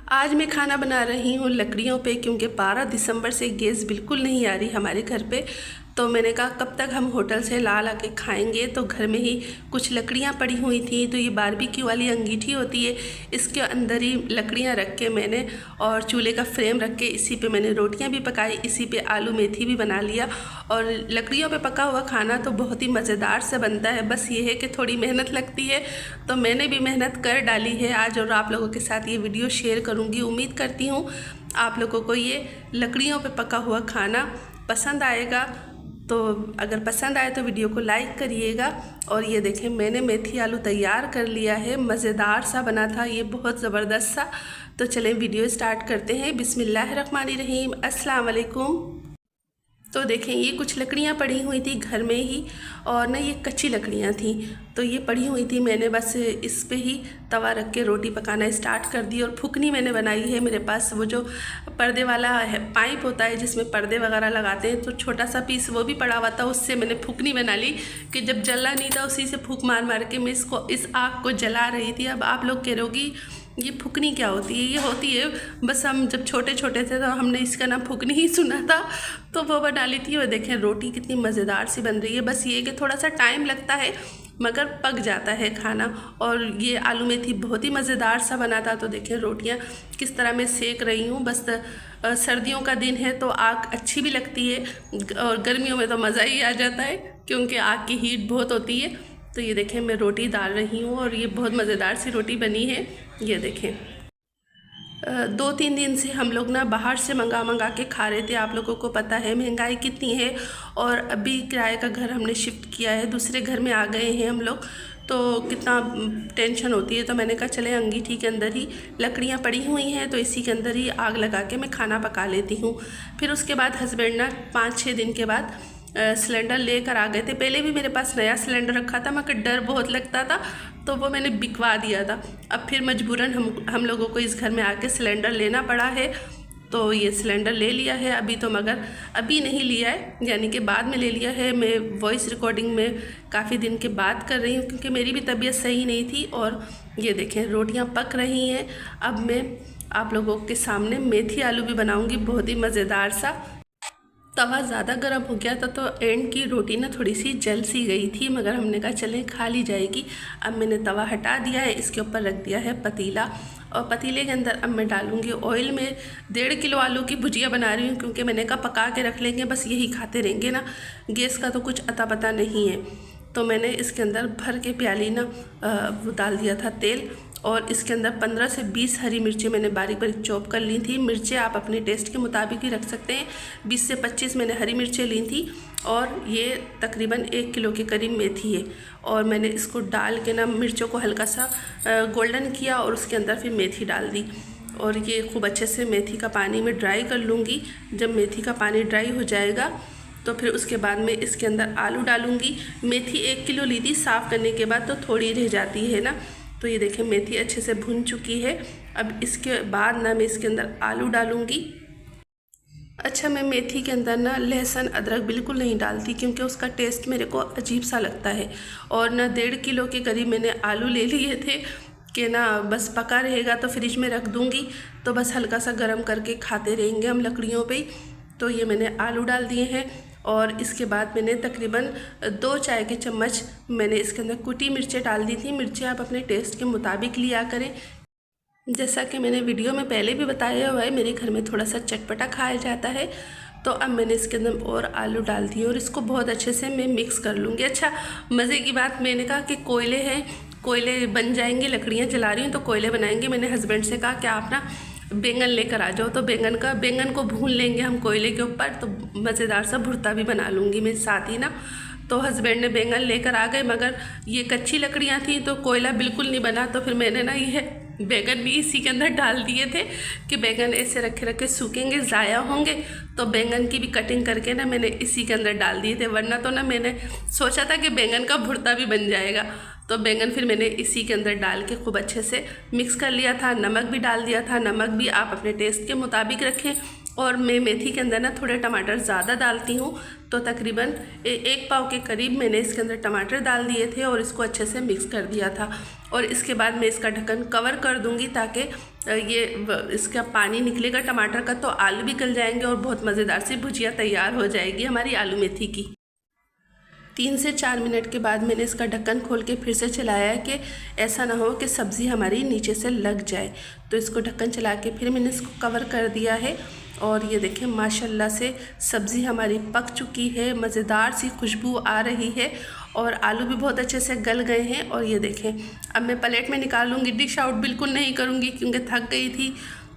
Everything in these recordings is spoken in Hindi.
आज मैं खाना बना रही हूँ लकड़ियों पे, क्योंकि 12 दिसंबर से गैस बिल्कुल नहीं आ रही हमारे घर पे। तो मैंने कहा कब तक हम होटल से ला के खाएंगे, तो घर में ही कुछ लकड़ियाँ पड़ी हुई थी। तो ये बारबेक्यू वाली अंगीठी होती है, इसके अंदर ही लकड़ियाँ रख के मैंने और चूल्हे का फ्रेम रख के इसी पे मैंने रोटियाँ भी पकाई, इसी पे आलू मेथी भी बना लिया। और लकड़ियों पे पका हुआ खाना तो बहुत ही मज़ेदार से बनता है, बस ये है कि थोड़ी मेहनत लगती है। तो मैंने भी मेहनत कर डाली है आज, और आप लोगों के साथ ये वीडियो शेयर करूँगी। उम्मीद करती हूँ आप लोगों को ये लकड़ियों पे पका हुआ खाना पसंद आएगा। तो अगर पसंद आए तो वीडियो को लाइक करिएगा। और ये देखें, मैंने मेथी आलू तैयार कर लिया है, मज़ेदार सा बना था ये, बहुत ज़बरदस्त सा। तो चलें वीडियो स्टार्ट करते हैं। बिस्मिल्लाहिर्रहमानिर्रहीम, अस्सलाम वालेकुम। तो देखें, ये कुछ लकड़ियाँ पड़ी हुई थी घर में ही, और ना ये कच्ची लकड़ियाँ थी। तो ये पड़ी हुई थी, मैंने बस इस पे ही तवा रख के रोटी पकाना स्टार्ट कर दी। और फुकनी मैंने बनाई है, मेरे पास वो जो पर्दे वाला है पाइप होता है जिसमें पर्दे वगैरह लगाते हैं, तो छोटा सा पीस वो भी पड़ा हुआ था, उससे मैंने फुकनी बना ली कि जब जला नहीं था उसी से फूंक मार मार के मैं इस आग को जला रही थी। अब आप लोग कह रहे होगी ये फुकनी क्या होती है? ये होती है, बस हम जब छोटे छोटे थे तो हमने इसका नाम फुकनी ही सुना था, तो वो बना ली थी। और देखें रोटी कितनी मज़ेदार सी बन रही है। बस ये कि थोड़ा सा टाइम लगता है मगर पक जाता है खाना। और ये आलू मेथी बहुत ही मज़ेदार सा बना था। तो देखें रोटियां किस तरह मैं सेक रही हूँ। बस सर्दियों का दिन है तो आग अच्छी भी लगती है, और गर्मियों में तो मज़ा ही आ जाता है क्योंकि आग की हीट बहुत होती है। तो ये देखें मैं रोटी डाल रही हूँ, और ये बहुत मज़ेदार सी रोटी बनी है। ये देखें, 2-3 दिन से हम लोग ना बाहर से मंगा के खा रहे थे। आप लोगों को पता है महंगाई कितनी है, और अभी किराए का घर हमने शिफ्ट किया है, दूसरे घर में आ गए हैं हम लोग, तो कितना टेंशन होती है। तो मैंने कहा चले अंगीठी के अंदर ही लकड़ियाँ पड़ी हुई हैं, तो इसी के अंदर ही आग लगा के मैं खाना पका लेती हूँ। फिर उसके बाद हस्बैंड ना 5-6 दिन के बाद सिलेंडर लेकर आ गए थे। पहले भी मेरे पास नया सिलेंडर रखा था, मगर डर बहुत लगता था तो वो मैंने बिकवा दिया था। अब फिर मजबूरन हम लोगों को इस घर में आके सिलेंडर लेना पड़ा है, तो ये सिलेंडर ले लिया है अभी तो, मगर अभी नहीं लिया है, यानी कि बाद में ले लिया है। मैं वॉइस रिकॉर्डिंग में काफ़ी दिन के बाद कर रही हूँ क्योंकि मेरी भी तबीयत सही नहीं थी। और ये देखें रोटियाँ पक रही हैं। अब मैं आप लोगों के सामने मेथी आलू भी बनाऊँगी, बहुत ही मज़ेदार सा। तवा ज़्यादा गर्म हो गया था तो एंड की रोटी ना थोड़ी सी जल सी गई थी, मगर हमने कहा चलें खा ली जाएगी। अब मैंने तवा हटा दिया है, इसके ऊपर रख दिया है पतीला, और पतीले के अंदर अब मैं डालूंगी ऑयल में 1.5 किलो आलू की भुजिया बना रही हूँ, क्योंकि मैंने कहा पका के रख लेंगे, बस यही खाते रहेंगे ना, गैस का तो कुछ अता पता नहीं है। तो मैंने इसके अंदर भर के प्याली ना वो डाल दिया था तेल, और इसके अंदर 15 से 20 हरी मिर्चें मैंने बारीक बारीक चॉप कर ली थी। मिर्चें आप अपने टेस्ट के मुताबिक ही रख सकते हैं, 20 से 25 मैंने हरी मिर्चें ली थी। और ये तकरीबन 1 किलो के करीब मेथी है, और मैंने इसको डाल के ना मिर्चों को हल्का सा गोल्डन किया, और उसके अंदर फिर मेथी डाल दी। और ये खूब अच्छे से मेथी का पानी में ड्राई कर लूँगी। जब मेथी का पानी ड्राई हो जाएगा तो फिर उसके बाद में इसके अंदर आलू डालूँगी। मेथी 1 किलो ली थी, साफ़ करने के बाद तो थोड़ी रह जाती है ना। तो ये देखें मेथी अच्छे से भुन चुकी है। अब इसके बाद ना मैं इसके अंदर आलू डालूँगी। अच्छा, मैं मेथी के अंदर ना लहसुन अदरक बिल्कुल नहीं डालती, क्योंकि उसका टेस्ट मेरे को अजीब सा लगता है। और ना 1.5 किलो के करीब मैंने आलू ले लिए थे कि ना बस पका रहेगा तो फ्रिज में रख दूँगी, तो बस हल्का सा गर्म करके खाते रहेंगे हम लकड़ियों पे। तो ये मैंने आलू डाल दिए हैं, और इसके बाद मैंने तकरीबन 2 चाय के चम्मच मैंने इसके अंदर कुटी मिर्चें डाल दी थी। मिर्चें आप अपने टेस्ट के मुताबिक लिया करें। जैसा कि मैंने वीडियो में पहले भी बताया हुआ है, मेरे घर में थोड़ा सा चटपटा खाया जाता है। तो अब मैंने इसके अंदर और आलू डाल दिए, और इसको बहुत अच्छे से मैं मिक्स कर लूँगी। अच्छा, मज़े की बात, मैंने कहा कि कोयले हैं, कोयले बन जाएंगे, लकड़ियाँ जला रही हूँ तो कोयले बनाएंगे। मैंने हस्बैंड से कहा कि आप ना बैंगन लेकर आ जाओ, तो बैंगन को भून लेंगे हम कोयले के ऊपर, तो मज़ेदार सा भुर्ता भी बना लूँगी मैं साथ ही ना। तो हस्बैंड ने बैंगन लेकर आ गए, मगर ये कच्ची लकड़ियाँ थी तो कोयला बिल्कुल नहीं बना। तो फिर मैंने ना ये बैंगन भी इसी के अंदर डाल दिए थे कि बैंगन ऐसे रखे रखे सूखेंगे, ज़ाया होंगे, तो बैंगन की भी कटिंग करके ना मैंने इसी के अंदर डाल दिए थे। वरना तो ना मैंने सोचा था कि बैंगन का भुर्ता भी बन जाएगा, तो बैंगन फिर मैंने इसी के अंदर डाल के खूब अच्छे से मिक्स कर लिया था। नमक भी डाल दिया था, नमक भी आप अपने टेस्ट के मुताबिक रखें। और मैं मेथी के अंदर ना थोड़े टमाटर ज़्यादा डालती हूँ, तो तकरीबन 1 पाव के करीब मैंने इसके अंदर टमाटर डाल दिए थे और इसको अच्छे से मिक्स कर दिया था। और इसके बाद मैं इसका ढक्कन कवर कर दूँगी ताकि ये इसका पानी निकलेगा टमाटर का, तो आलू भी गल जाएंगे और बहुत मज़ेदार सी भुजिया तैयार हो जाएगी हमारी आलू मेथी की। 3 से 4 मिनट के बाद मैंने इसका ढक्कन खोल के फिर से चलाया कि ऐसा ना हो कि सब्ज़ी हमारी नीचे से लग जाए। तो इसको ढक्कन चला के फिर मैंने इसको कवर कर दिया है और ये देखें माशाल्लाह से सब्ज़ी हमारी पक चुकी है, मज़ेदार सी खुशबू आ रही है और आलू भी बहुत अच्छे से गल गए हैं। और ये देखें अब मैं प्लेट में निकाल लूँगी, डिश आउट बिल्कुल नहीं करूँगी क्योंकि थक गई थी।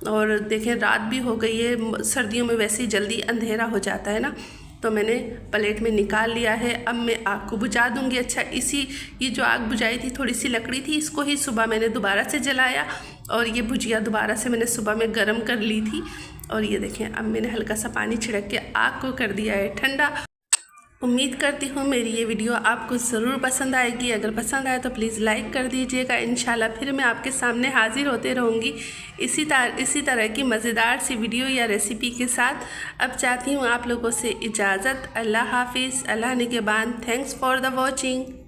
और देखें रात भी हो गई है, सर्दियों में वैसे ही जल्दी अंधेरा हो जाता है ना, तो मैंने प्लेट में निकाल लिया है। अब मैं आग को बुझा दूंगी। अच्छा, ये जो आग बुझाई थी थोड़ी सी लकड़ी थी, इसको ही सुबह मैंने दोबारा से जलाया और ये भुजिया दोबारा से मैंने सुबह में गरम कर ली थी। और ये देखें अब मैंने हल्का सा पानी छिड़क के आग को कर दिया है ठंडा। उम्मीद करती हूँ मेरी ये वीडियो आपको ज़रूर पसंद आएगी। अगर पसंद आए तो प्लीज़ लाइक कर दीजिएगा। इंशाल्लाह फिर मैं आपके सामने हाज़िर होते रहूँगी इसी तरह की मज़ेदार सी वीडियो या रेसिपी के साथ। अब चाहती हूँ आप लोगों से इजाज़त। अल्लाह हाफिज़, अल्लाह निगहबान। Thanks for the watching.